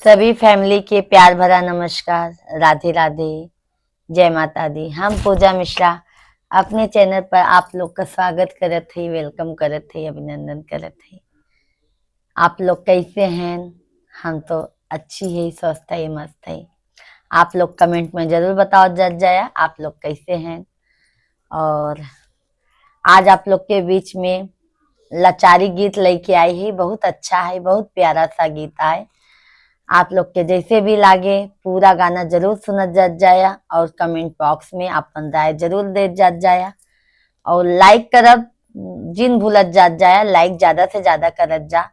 सभी फैमिली के प्यार भरा नमस्कार। राधे राधे। जय माता दी। हम पूजा मिश्रा अपने चैनल पर आप लोग का स्वागत करत हई, वेलकम करत हई, अभिनंदन करत हई। आप लोग कैसे हैं? हम तो अच्छी है, स्वस्थ है, मस्त है। आप लोग कमेंट में जरूर बताओ जज जाया आप लोग कैसे हैं। और आज आप लोग के बीच में लाचारी गीत लेके आई है। बहुत अच्छा है, बहुत प्यारा सा गीत है। आप लोग के जैसे भी लागे पूरा गाना जरूर सुनत जात जाया और कमेंट बॉक्स में अपन राय जरूर दे जात जाया और लाइक करब जिन भूलत जात जाया, लाइक ज्यादा से ज्यादा करत जा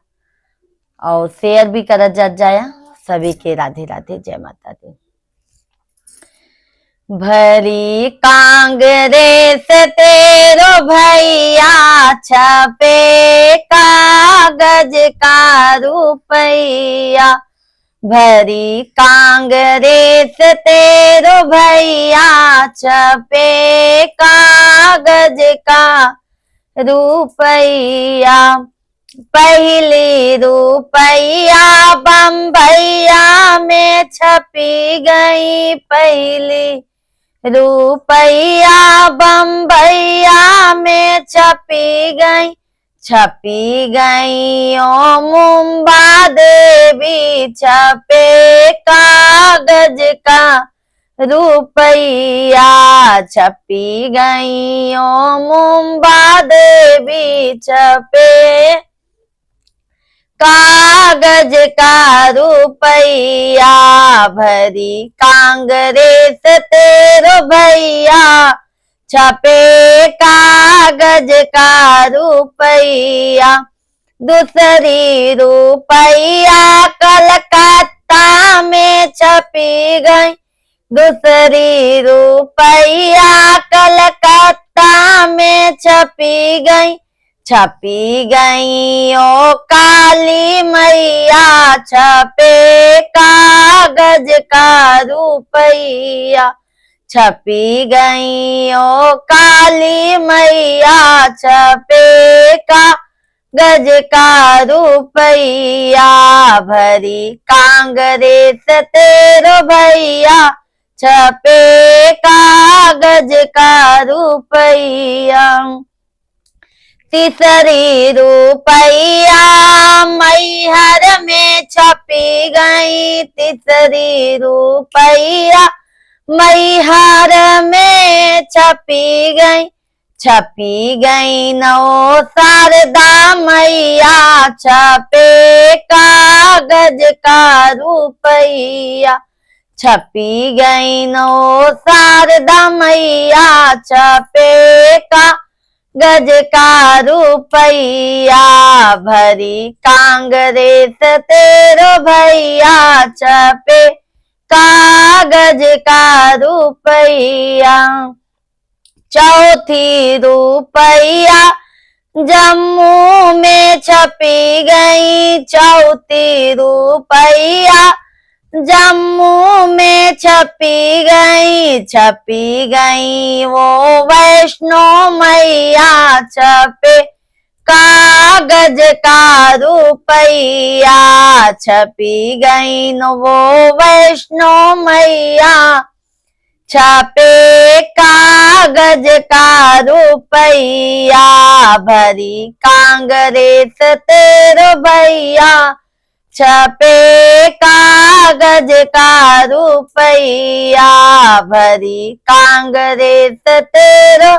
और शेयर भी करत जात जाया। सभी के राधे राधे, जय माता दी। भरी कांग्रेस तेरो भैया छपे कागज का रुपैया। भरी कांग्रेस तेरो भैया छपे कागज का रुपैया। पहली रुपैया बम्बैया में छपी गई, पहली रुपैया बम्बैया में छपी गई। छपी गई ओ मुंबा देवी छपे कागज का रुपैया। छपी गई ओ मुंबा देवी छपे कागज का रुपैया। भरी कांग्रेस तेरो भैया छपे कागज का रुपैया। दूसरी रुपैया कलकत्ता में छपी गई। दूसरी रुपैया कलकत्ता में छपी गई। छपी गई ओ काली मैया छपे कागज का रुपैया। छपी गई ओ काली मैया छपे कागज का रुपैया। भरी कांग्रेस तेरो भैया छपे कागज का रुपैया। तीसरी रुपैया मैहर में छपी गई। तीसरी रुपैया मैहर में छपी गई। छपी गई नौ शारदा मैया छपे कागज का रुपैया। छपी गई नौ शारदा मैया छपे कागज का रुपैया। भरी कांग्रेस तेरो भैया छपे कागज का रुपैया। चौथी रुपैया जम्मू में छपी गई। चौथी रुपैया जम्मू में छपी गई। छपी गई वो वैष्णो मैया छपे कागज का रुपैया। छपी गई न वो वैष्णो मैया छपे कागज का रुपैया। भरी कांग्रेस तेरो भैया छपे कागज का रुपैया। भरी कांग्रेस तेरो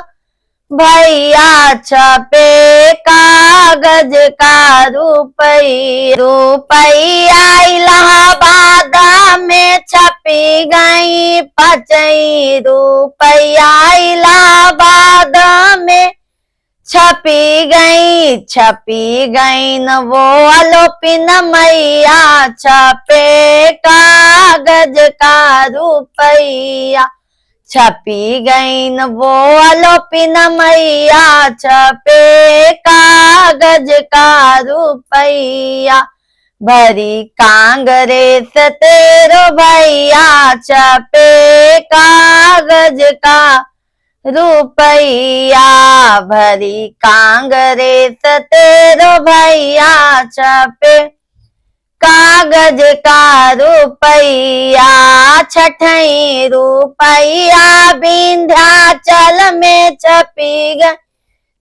भैया छपे कागज का रुपैया। रुपैया इलाहाबाद में छपी गई। पांचई रुपैया इलाहाबाद में छपी गई। छपी गई न वो आलोपिन मैया छपे कागज का रुपैया। छपी गई न वो आलोपिन मैया छपे कागज का रुपैया। भरी कांग्रेस तेरो भैया छपे कागज का रुपैया। भरी कांग्रेस तेरो भैया छपे कागज का रुपया छठई रुपया विंध्याचल में छपी गई।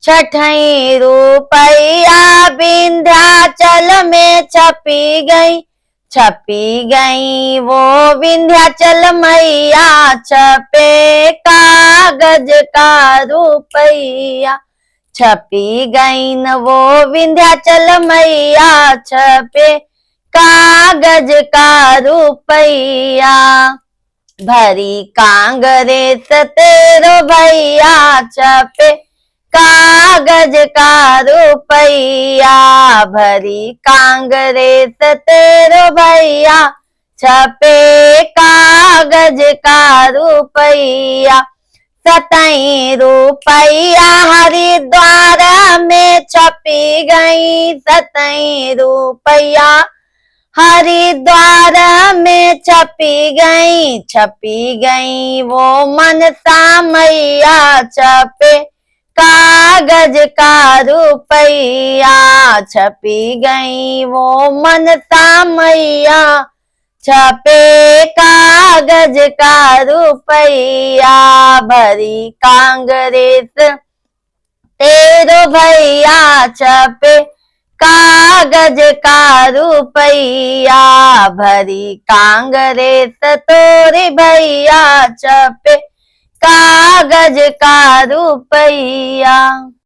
छठई रुपया विंध्याचल में छपी गई। छपी गई वो विंध्याचल मैया छपे कागज का रुपया। छपी गई न वो विंध्याचल मैया छपे कागज का रुपया। भरी कांग्रेस तेरो भैया छपे कागज का रुपया। भरी कांग्रेस तेरो भैया छपे कागज का रुपया। सतई रुपया हरिद्वार में छपी गई। सतई रुपया हरिद्वार में छपी गई। छपी गई वो मनसा मैया छपे कागज का रुपया। छपी गई वो मनसा मैया छपे कागज का रुपया। भरी कांग्रेस तेरो भैया छपे कागज का रुपया। भरी कांग्रेस तोरे भैया छपे कागज का रुपया।